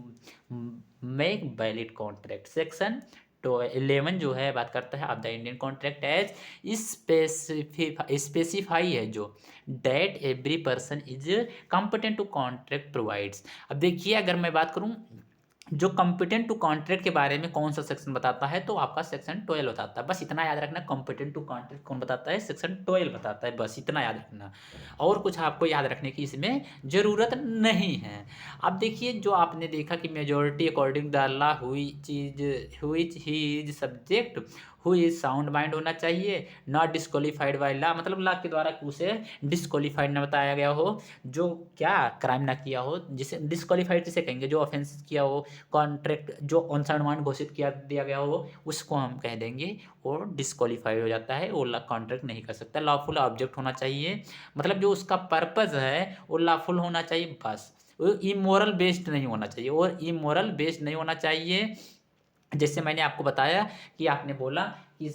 make valid contract. Section तो 11 जो है बात करता है अब the Indian contract as specify है जो that every person is competent to contract provides. अब देखिए अगर मैं बात करूं जो कॉम्पिटेंट टू कॉन्ट्रैक्ट के बारे में कौन सा सेक्शन बताता है, तो आपका सेक्शन 12 बताता है। बस इतना याद रखना, कॉम्पिटेंट टू कॉन्ट्रैक्ट कौन बताता है, सेक्शन 12 बताता है, बस इतना याद रखना। और कुछ आपको याद रखने की इसमें ज़रूरत नहीं है। अब देखिए जो आपने देखा कि मेजोरिटी अकॉर्डिंग द लॉ हुई is subject who is sound mind होना चाहिए, नॉट डिस्क्वालीफाइड बाय लॉ, मतलब लॉ के द्वारा उसे डिस्क्वालीफाइड ना बताया गया हो, जो क्या क्राइम ना किया हो, जिसे डिस्क्वालीफाइड जिसे कहेंगे, जो ऑफेंस किया हो, कॉन्ट्रैक्ट जो अनसाउंड माइंड घोषित किया दिया गया हो, उसको हम कह देंगे वो डिस्क्वालीफाइड हो जाता है, वो कॉन्ट्रैक्ट नहीं कर सकता। लॉफुल ऑब्जेक्ट होना चाहिए, मतलब जो उसका पर्पज़ है वो लॉफुल होना चाहिए, बस वो इमोरल बेस्ड नहीं होना चाहिए, और इमोरल बेस्ड नहीं होना चाहिए। जैसे मैंने आपको बताया कि आपने बोला कि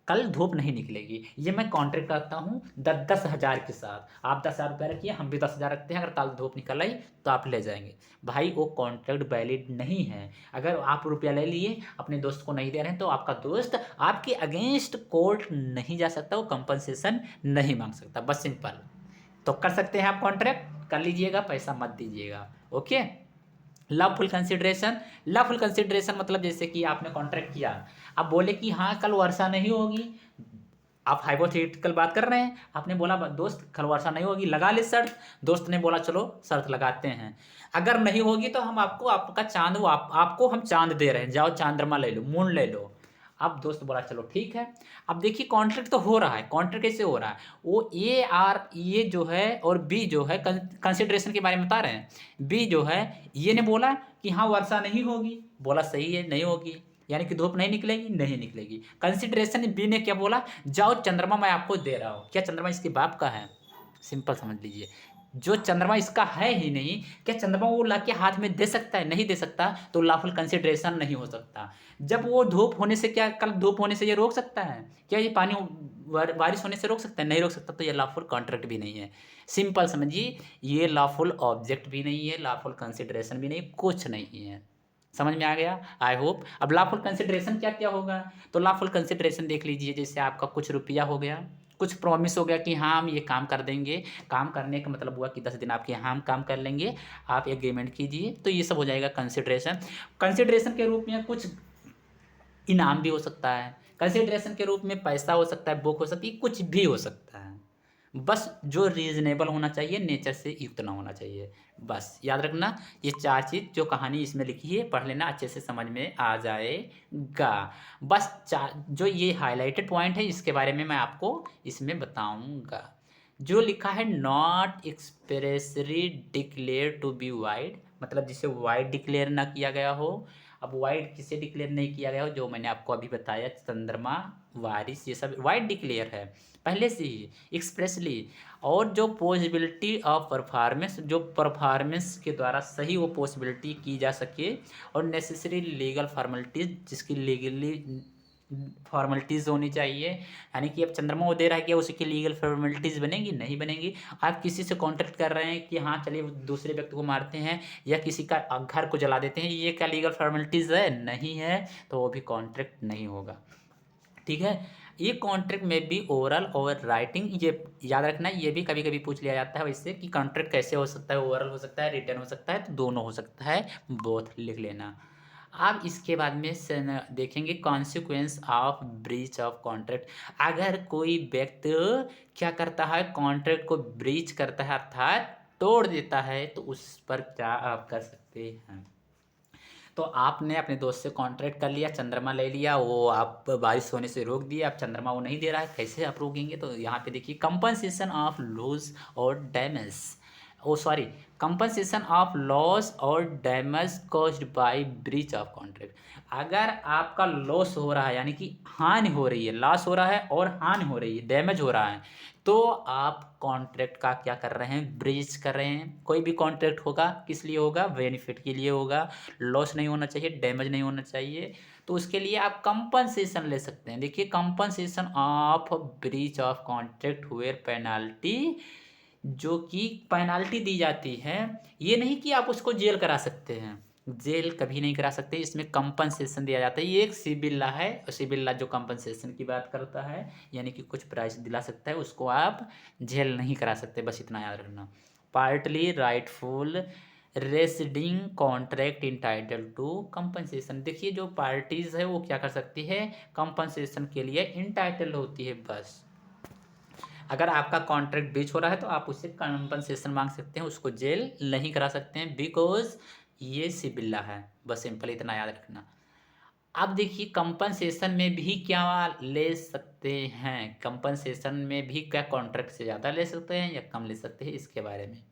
कल धूप नहीं निकलेगी, ये मैं कॉन्ट्रैक्ट करता हूँ 10,000 के साथ, आप 10,000 रुपये रखिए, हम भी 10,000 रखते हैं, अगर कल धूप निकल आई तो आप ले जाएंगे। भाई वो कॉन्ट्रैक्ट वैलिड नहीं है। अगर आप रुपया ले लिए अपने दोस्त को नहीं दे रहे हैं, तो आपका दोस्त आपके अगेंस्ट कोर्ट नहीं जा सकता, वो कंपनसेशन नहीं मांग सकता, बस सिंपल। तो कर सकते हैं आप कॉन्ट्रैक्ट कर लीजिएगा, पैसा मत दीजिएगा। Okay. Loveful consideration, loveful consideration मतलब जैसे कि आपने कॉन्ट्रैक्ट किया, आप बोले कि हाँ कल वर्षा नहीं होगी, आप हाइपोथेटिकल बात कर रहे हैं, आपने बोला दोस्त कल वर्षा नहीं होगी, लगा ले शर्त, दोस्त ने बोला चलो शर्त लगाते हैं, अगर नहीं होगी तो हम आपको आपका चांद आपको हम चांद दे रहे हैं, जाओ चांद्रमा ले लो, मून ले लो। अब दोस्त बोला चलो ठीक है। अब देखिए कॉन्ट्रैक्ट तो हो रहा है, कॉन्ट्रैक्ट कैसे हो रहा है, वो ये जो है और बी जो है कंसिडरेशन के बारे में बता रहे हैं। बी जो है ये ने बोला कि हाँ वर्षा नहीं होगी, बोला सही है नहीं होगी, यानी कि धूप नहीं निकलेगी, नहीं निकलेगी। कंसिडरेशन बी ने क्या बोला, जाओ चंद्रमा मैं आपको दे रहा हूँ। क्या चंद्रमा इसके बाप का है? सिंपल समझ लीजिए, जो चंद्रमा इसका है ही नहीं, क्या चंद्रमा वो लाके हाथ में दे सकता है? नहीं दे सकता, तो लॉफुल कंसिडरेशन नहीं हो सकता। जब वो धूप होने से, क्या कल धूप होने से ये रोक सकता है? क्या ये पानी बारिश होने से रोक सकता है? नहीं रोक सकता, तो ये लॉफुल कॉन्ट्रैक्ट भी नहीं है। सिंपल समझिए, ये लॉफुल ऑब्जेक्ट भी नहीं है, लॉफुल कंसिडरेशन भी नहीं, कुछ नहीं है। समझ में आ गया आई होप। अब लॉफुल कंसिडरेशन क्या क्या होगा, तो लॉफुल कंसिडरेशन देख लीजिए, जैसे आपका कुछ रुपया हो गया, कुछ प्रॉमिस हो गया कि हाँ हम ये काम कर देंगे, काम करने का मतलब हुआ कि 10 दिन आपके यहाँ हम काम कर लेंगे, आप एग्रीमेंट कीजिए, तो ये सब हो जाएगा कंसिडरेशन। कंसिडरेशन के रूप में कुछ इनाम भी हो सकता है, कंसिडरेशन के रूप में पैसा हो सकता है, बुक हो सकती है, कुछ भी हो सकता है। बस जो रीजनेबल होना चाहिए, नेचर से युक्त ना होना चाहिए। बस याद रखना, ये 4 चीज़ जो कहानी इसमें लिखी है पढ़ लेना, अच्छे से समझ में आ जाएगा। बस चा जो ये हाइलाइटेड पॉइंट है इसके बारे में मैं आपको इसमें बताऊँगा। जो लिखा है not expressly declare to be void, मतलब जिसे वाइड डिक्लेयर ना किया गया हो। अब वाइड किसे डिक्लेयर नहीं किया गया हो, जो मैंने आपको अभी बताया, चंद्रमा, वारिस, ये सब वाइड डिक्लेयर है पहले से ही एक्सप्रेसली। और जो पॉसिबिलिटी ऑफ परफॉर्मेंस, जो परफॉर्मेंस के द्वारा सही वो पॉसिबिलिटी की जा सके, और नेसेसरी लीगल फॉर्मेलिटीज, जिसकी लीगली फॉर्मेलिटीज़ होनी चाहिए। यानी कि अब चंद्रमा वो दे रहा है कि उसकी लीगल फॉर्मेलिटीज़ बनेगी, नहीं बनेगी। आप किसी से कॉन्ट्रैक्ट कर रहे हैं कि हाँ चलिए दूसरे व्यक्ति को मारते हैं या किसी का घर को जला देते हैं, ये क्या लीगल फॉर्मेलिटीज़ है? नहीं है, तो वो भी कॉन्ट्रैक्ट नहीं होगा। ठीक है, ये कॉन्ट्रैक्ट में भी ओरल और राइटिंग, ये याद रखना, ये भी कभी कभी पूछ लिया जाता है वैसे कि कॉन्ट्रैक्ट कैसे हो सकता है, ओरल हो सकता है, रिटर्न हो सकता है, तो दोनों हो सकता है, बोथ लिख लेना। अब इसके बाद में देखेंगे consequence of breach of contract. अगर कोई व्यक्ति क्या करता है, कॉन्ट्रैक्ट को ब्रीच करता है अर्थात तोड़ देता है, तो उस पर क्या आप कर सकते हैं। तो आपने अपने दोस्त से कॉन्ट्रैक्ट कर लिया, चंद्रमा ले लिया, वो आप बारिश होने से रोक दिया, अब चंद्रमा वो नहीं दे रहा है, कैसे आप रोकेंगे। तो यहाँ पे देखिए कंपनसेशन ऑफ लॉस और damage, oh sorry, compensation of loss और damage caused by breach of contract. अगर आपका लॉस हो रहा है, यानी कि हानि हो रही है, लॉस हो रहा है और हानि हो रही है, डैमेज हो रहा है, तो आप कॉन्ट्रैक्ट का क्या कर रहे हैं, ब्रीच कर रहे हैं। कोई भी कॉन्ट्रैक्ट होगा किस लिए होगा, बेनिफिट के लिए होगा, लॉस नहीं होना चाहिए, डैमेज नहीं होना चाहिए। तो उसके लिए आप कंपनसेशन ले सकते हैं। देखिए compensation of breach of contract where penalty, जो कि पेनाल्टी दी जाती है, ये नहीं कि आप उसको जेल करा सकते हैं, जेल कभी नहीं करा सकते, इसमें कंपनसेशन दिया जाता है। ये एक सिबिल लॉ है, और सिबिल लॉ जो कंपनसेशन की बात करता है, यानी कि कुछ प्राइस दिला सकता है, उसको आप जेल नहीं करा सकते, बस इतना याद रखना। Partly rightful rescinding contract entitle to compensation. देखिए जो पार्टीज है वो क्या कर सकती है, कंपनसेशन के लिए इंटाइटल होती है। बस अगर आपका कॉन्ट्रैक्ट ब्रीच हो रहा है तो आप उससे कंपनसेशन मांग सकते हैं, उसको जेल नहीं करा सकते हैं, बिकॉज ये सिबिल लॉ है। बस सिंपल इतना याद रखना। अब देखिए कंपनसेशन में भी क्या ले सकते हैं, कंपनसेशन में भी क्या कॉन्ट्रैक्ट से ज़्यादा ले सकते हैं या कम ले सकते हैं, इसके बारे में।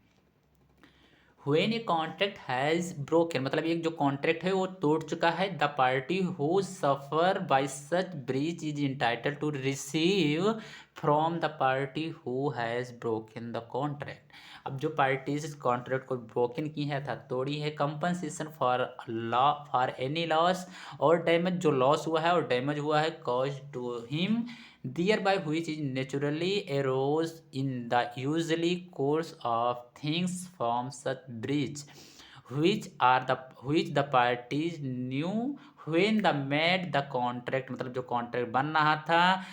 When a contract has broken, मतलब एक जो कॉन्ट्रैक्ट है वो टूट चुका है, the party who suffer by such breach is entitle to receive from the party who has broken the contract. अब जो पार्टीज इस कॉन्ट्रैक्ट को ब्रोकन की है अर्थात तोड़ी है, कंपनसेशन फॉर एनी लॉस और डैमेज, जो लॉस हुआ है और डैमेज हुआ है, cause to him thereby which is naturally arose in the usually course of things from such breach, which the parties knew when the made the contract, मतलब जो कॉन्ट्रैक्ट बन रहा था,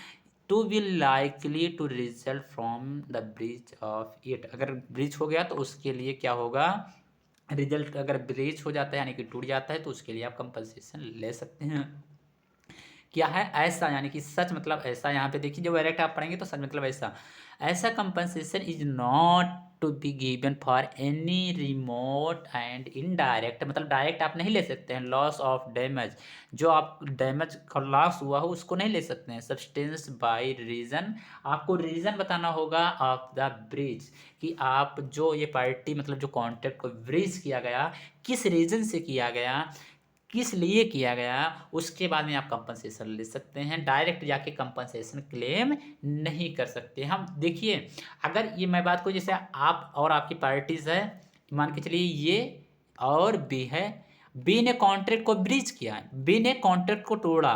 to be likely to result from the breach of it। अगर ब्रीच हो गया तो उसके लिए क्या होगा, रिजल्ट, अगर ब्रीच हो जाता है यानी कि टूट जाता है, तो उसके लिए आप कंपनसेशन ले सकते हैं। क्या है ऐसा, यानी कि सच मतलब ऐसा, यहाँ पे देखिए जो डायरेक्ट आप पढ़ेंगे तो सच मतलब ऐसा, ऐसा compensation is not to be given for any remote and indirect, मतलब डायरेक्ट आप नहीं ले सकते हैं, लॉस ऑफ डैमेज, जो आप डैमेज का लॉस हुआ हो उसको नहीं ले सकते हैं, सब्सटेंस बाय रीजन, आपको रीजन बताना होगा ऑफ द ब्रीच, कि आप जो ये पार्टी मतलब जो कॉन्ट्रैक्ट को ब्रीच किया गया, किस रीजन से किया गया, किस लिए किया गया, उसके बाद में आप कंपनसेशन ले सकते हैं। डायरेक्ट जाके कंपनसेशन क्लेम नहीं कर सकते हम। देखिए अगर ये मैं बात को, जैसे आप और आपकी पार्टीज है, मान के चलिए ये और बी है, बी ने कॉन्ट्रैक्ट को ब्रीच किया, बी ने कॉन्ट्रैक्ट को तोड़ा,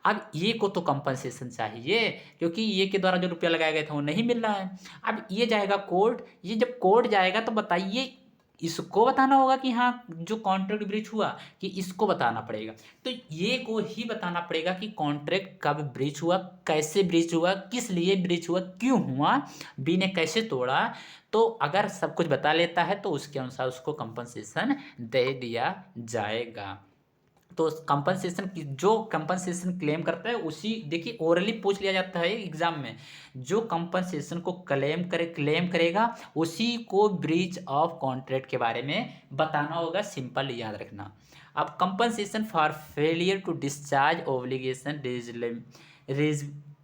अब ये को तो कंपनसेशन चाहिए, क्योंकि ये के द्वारा जो रुपया लगाया गया था वो नहीं मिल रहा है। अब ये जाएगा कोर्ट, ये जब कोर्ट जाएगा तो बताइए, इसको बताना होगा कि हाँ जो कॉन्ट्रैक्ट ब्रीच हुआ, कि इसको बताना पड़ेगा। तो ये को ही बताना पड़ेगा कि कॉन्ट्रैक्ट कब ब्रीच हुआ, कैसे ब्रीच हुआ, किस लिए ब्रीच हुआ, क्यों हुआ, बी ने कैसे तोड़ा। तो अगर सब कुछ बता लेता है तो उसके अनुसार उसको कंपनसेशन दे दिया जाएगा। तो कंपनसेशन की जो कंपनसेशन क्लेम करता है उसी, देखिए ओरली पूछ लिया जाता है एग्जाम में, जो कंपनसेशन को क्लेम करेगा उसी को ब्रीच ऑफ कॉन्ट्रैक्ट के बारे में बताना होगा, सिंपल याद रखना। अब compensation for failure to discharge obligation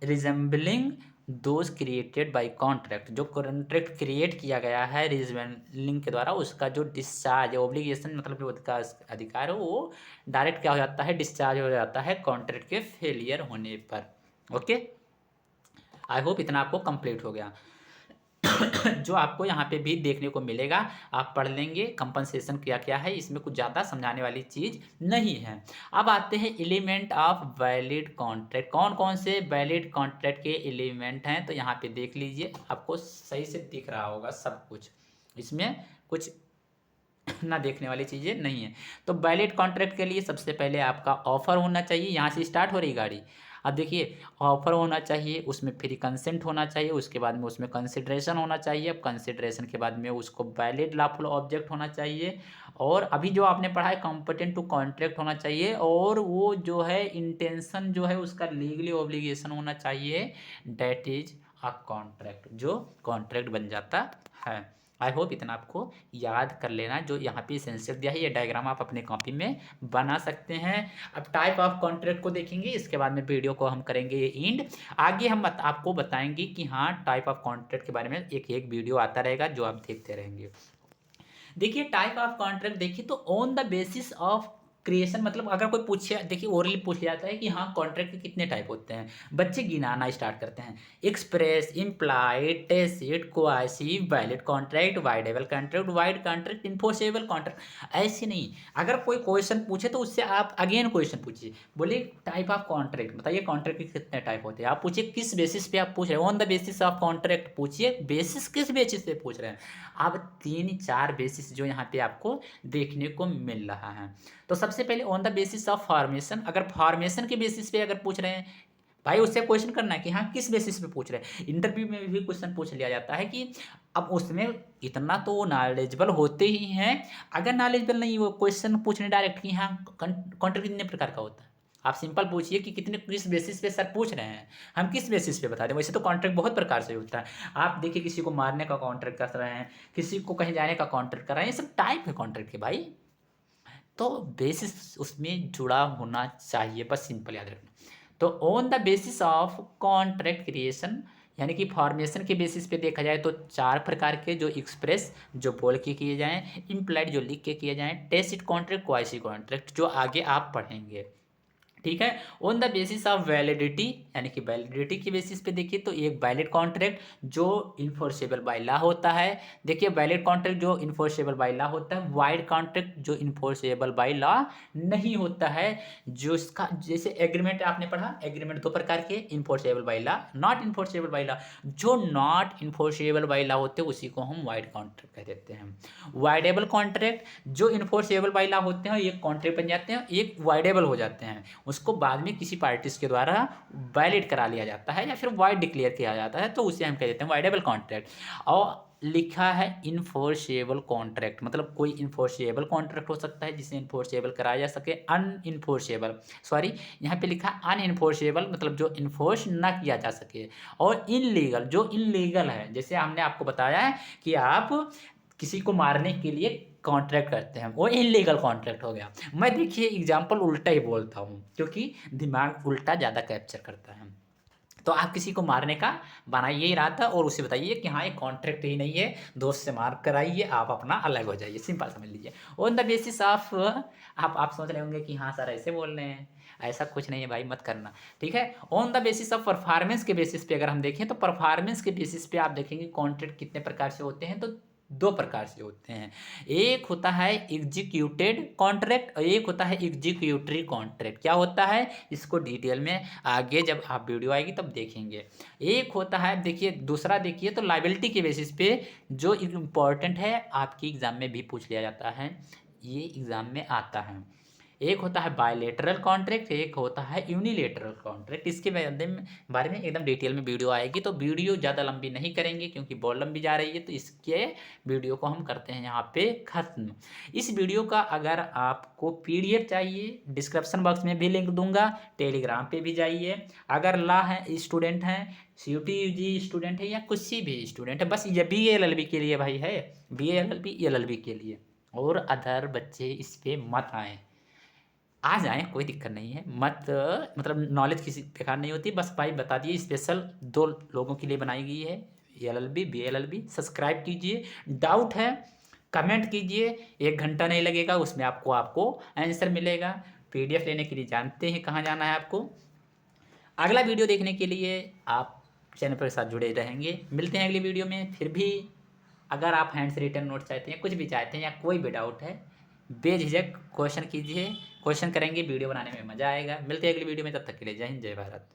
resembling those created by contract, जो कॉन्ट्रैक्ट क्रिएट किया गया है रिजेंबलिंग के द्वारा, उसका जो डिस्चार्ज ओब्लिगेशन मतलब जो अधिकार है वो डायरेक्ट क्या हो जाता है, डिस्चार्ज हो जाता है कॉन्ट्रैक्ट के फेलियर होने पर। ओके, आई होप इतना आपको कंप्लीट हो गया। जो आपको यहाँ पे भी देखने को मिलेगा, आप पढ़ लेंगे कंपनसेशन क्या क्या है, इसमें कुछ ज़्यादा समझाने वाली चीज़ नहीं है। अब आते हैं एलिमेंट ऑफ वैलिड कॉन्ट्रैक्ट, कौन कौन से वैलिड कॉन्ट्रैक्ट के एलिमेंट हैं, तो यहाँ पे देख लीजिए, आपको सही से दिख रहा होगा सब कुछ, इसमें कुछ ना देखने वाली चीज़ें नहीं है। तो वैलिड कॉन्ट्रैक्ट के लिए सबसे पहले आपका ऑफर होना चाहिए, यहाँ से स्टार्ट हो रही गाड़ी। अब देखिए, ऑफर होना चाहिए, उसमें फ्री कंसेंट होना चाहिए, उसके बाद में उसमें कंसिडरेशन होना चाहिए, अब कंसिडरेशन के बाद में उसको वैलिड लॉफुल ऑब्जेक्ट होना चाहिए, और अभी जो आपने पढ़ा है कॉम्पिटेंट टू कॉन्ट्रैक्ट होना चाहिए, और वो जो है इंटेंशन जो है उसका लीगली ऑब्लिगेशन होना चाहिए, डेट इज अ कॉन्ट्रैक्ट, जो कॉन्ट्रैक्ट बन जाता है। आई होप इतना आपको याद कर लेना, जो यहाँ पे सेंसर दिया है, ये डायग्राम आप अपने कॉपी में बना सकते हैं। अब टाइप ऑफ कॉन्ट्रैक्ट को देखेंगे, इसके बाद में वीडियो को हम करेंगे एंड। आगे हम आपको बताएंगे कि हाँ टाइप ऑफ कॉन्ट्रैक्ट के बारे में एक एक वीडियो आता रहेगा जो आप देखते रहेंगे। देखिए टाइप ऑफ कॉन्ट्रैक्ट, देखिए तो on the basis of creation, मतलब अगर कोई पूछे, देखिए ओरली पूछ जाता है कि हाँ कॉन्ट्रैक्ट के कितने टाइप होते हैं, बच्चे गिनाना स्टार्ट करते हैं, express, implied, tacit, coercive, valid contract, voidable contract, void contract, enforceable contract. ऐसे नहीं, अगर कोई क्वेश्चन पूछे तो उससे आप अगेन क्वेश्चन पूछिए, बोले टाइप ऑफ कॉन्ट्रैक्ट बताइए, कॉन्ट्रैक्ट के कितने टाइप होते हैं, आप पूछिए किस बेसिस पे आप पूछ रहे हैं, on the basis of contract पूछिए, बेसिस किस बेसिस पे पूछ रहे हैं। अब 3-4 बेसिस जो यहाँ पे आपको देखने को मिल रहा है। तो सबसे पहले on the basis of formation, अगर फॉर्मेशन के बेसिस पे अगर पूछ रहे हैं, भाई उससे क्वेश्चन करना है कि हाँ किस बेसिस पे पूछ रहे हैं। इंटरव्यू में भी क्वेश्चन पूछ लिया जाता है कि अब उसमें इतना तो नॉलेजेबल होते ही हैं, अगर नॉलेजेबल नहीं वो क्वेश्चन पूछने डायरेक्ट कि हाँ कॉन्ट्रैक्ट कितने प्रकार का होता है, आप सिंपल पूछिए कि कितने किस बेसिस पे सर पूछ रहे हैं, हम किस बेसिस पे बता दें। वैसे तो कॉन्ट्रैक्ट बहुत प्रकार से होता है, आप देखिए किसी को मारने का कॉन्ट्रैक्ट कर रहे हैं, किसी को कहीं जाने का कॉन्ट्रैक्ट कर रहे हैं, ये सब टाइप है कॉन्ट्रैक्ट के भाई, तो बेसिस उसमें जुड़ा होना चाहिए, बस सिंपल याद रखना। तो on the basis of contract creation, यानी कि फॉर्मेशन के बेसिस पे देखा जाए तो 4 प्रकार के, जो एक्सप्रेस जो बोल के किए जाएं, इम्प्लाइड जो लिख के किए जाएं, टेसिट कॉन्ट्रैक्ट, क्वासी कॉन्ट्रैक्ट जो आगे आप पढ़ेंगे। ठीक है, on the basis of validity, यानी कि वैलिडिटी के बेसिस पे देखिए तो एक वैलिड कॉन्ट्रैक्ट जो इन्फोर्सेबल बाय लॉ होता है, देखिए वैलिड कॉन्ट्रैक्ट जो इन्फोर्सेबल बाय लॉ होता है, वाइड कॉन्ट्रैक्ट जो इन्फोर्सेबल बाय लॉ नहीं होता है, जो इसका जैसे एग्रीमेंट आपने पढ़ा, एग्रीमेंट 2 प्रकार के, enforceable by law, not enforceable by law, जो नॉट इन्फोर्सेबल बाय लॉ होते हैं उसी को हम वाइड कॉन्ट्रैक्ट कह देते हैं। वाइडेबल कॉन्ट्रैक्ट जो इन्फोर्सेबल बाय लॉ होते हैं, एक कॉन्ट्रैक्ट बन जाते हैं, एक वाइडेबल हो जाते हैं, उसको बाद में किसी पार्टीज के द्वारा वैलिड करा लिया जाता है या फिर वाइड डिक्लेयर किया जाता है, तो उसे हम कह देते हैं वाइडेबल कॉन्ट्रैक्ट। और लिखा है इन्फोर्सेबल कॉन्ट्रैक्ट, मतलब कोई इन्फोर्सेबल कॉन्ट्रैक्ट हो सकता है जिसे इन्फोर्सेबल कराया जा सके, अनइन्फोर्सेबल, सॉरी यहाँ पे लिखा अनइन्फोर्सेबल मतलब जो इन्फोर्स ना किया जा सके, और इनलीगल जो इनलीगल है, जैसे हमने आपको बताया है कि आप किसी को मारने के लिए कॉन्ट्रैक्ट करते हैं, वो इलीगल कॉन्ट्रैक्ट हो गया। मैं देखिए एग्जाम्पल उल्टा ही बोलता हूँ क्योंकि दिमाग उल्टा ज़्यादा कैप्चर करता है। तो आप किसी को मारने का बनाइए इरादा और उसे बताइए कि हाँ ये कॉन्ट्रैक्ट ही नहीं है, दोस्त से मार कर आइए, आप अपना अलग हो जाइए, सिंपल समझ लीजिए। ऑन द बेसिस ऑफ आप सोच रहे होंगे कि हाँ सर ऐसे बोल रहे हैं, ऐसा कुछ नहीं है भाई, मत करना। ठीक है, on the basis of performance के बेसिस पे अगर हम देखें तो परफॉर्मेंस के बेसिस पे आप देखेंगे कॉन्ट्रैक्ट कितने प्रकार से होते हैं, तो 2 प्रकार से होते हैं। एक होता है एग्जीक्यूटेड कॉन्ट्रैक्ट और एक होता है एग्जीक्यूटरी कॉन्ट्रैक्ट। क्या होता है इसको डिटेल में आगे जब आप वीडियो आएगी तब देखेंगे। एक होता है, देखिए दूसरा देखिए तो लायबिलिटी के बेसिस पे जो इम्पॉर्टेंट है, आपकी एग्जाम में भी पूछ लिया जाता है, ये एग्जाम में आता है। एक होता है बायलैटरल कॉन्ट्रैक्ट, एक होता है यूनिलैटरल कॉन्ट्रैक्ट। इसके बारे में एकदम डिटेल में वीडियो आएगी, तो वीडियो ज़्यादा लंबी नहीं करेंगे क्योंकि बहुत लंबी जा रही है, तो इसके वीडियो को हम करते हैं यहाँ पे ख़त्म। इस वीडियो का अगर आपको PDF चाहिए, डिस्क्रिप्शन बॉक्स में भी लिंक दूंगा, टेलीग्राम पे भी जाइए। अगर ला है स्टूडेंट हैं, CUT UG स्टूडेंट है, या कुछ भी स्टूडेंट है, बस ये BA LLB के लिए भाई है, BA LLB के लिए, और अदर बच्चे इस पे मत आएँ। आ जाएँ, कोई दिक्कत नहीं है, मत मतलब नॉलेज किसी बेकार नहीं होती, बस भाई बता दिए स्पेशल 2 लोगों के लिए बनाई गई है, LLB BA LLB। सब्सक्राइब कीजिए, डाउट है कमेंट कीजिए, 1 घंटा नहीं लगेगा, उसमें आपको आंसर मिलेगा। PDF लेने के लिए जानते हैं कहाँ जाना है आपको। अगला वीडियो देखने के लिए आप चैनल पर साथ जुड़े रहेंगे। मिलते हैं अगली वीडियो में। फिर भी अगर आप हैंड्स रिटन नोट चाहते हैं, कुछ भी चाहते हैं, या कोई भी डाउट है, बेझिझक क्वेश्चन कीजिए, क्वेश्चन करेंगे, वीडियो बनाने में मज़ा आएगा। मिलते हैं अगली वीडियो में, तब तक के लिए जय हिंद जय भारत।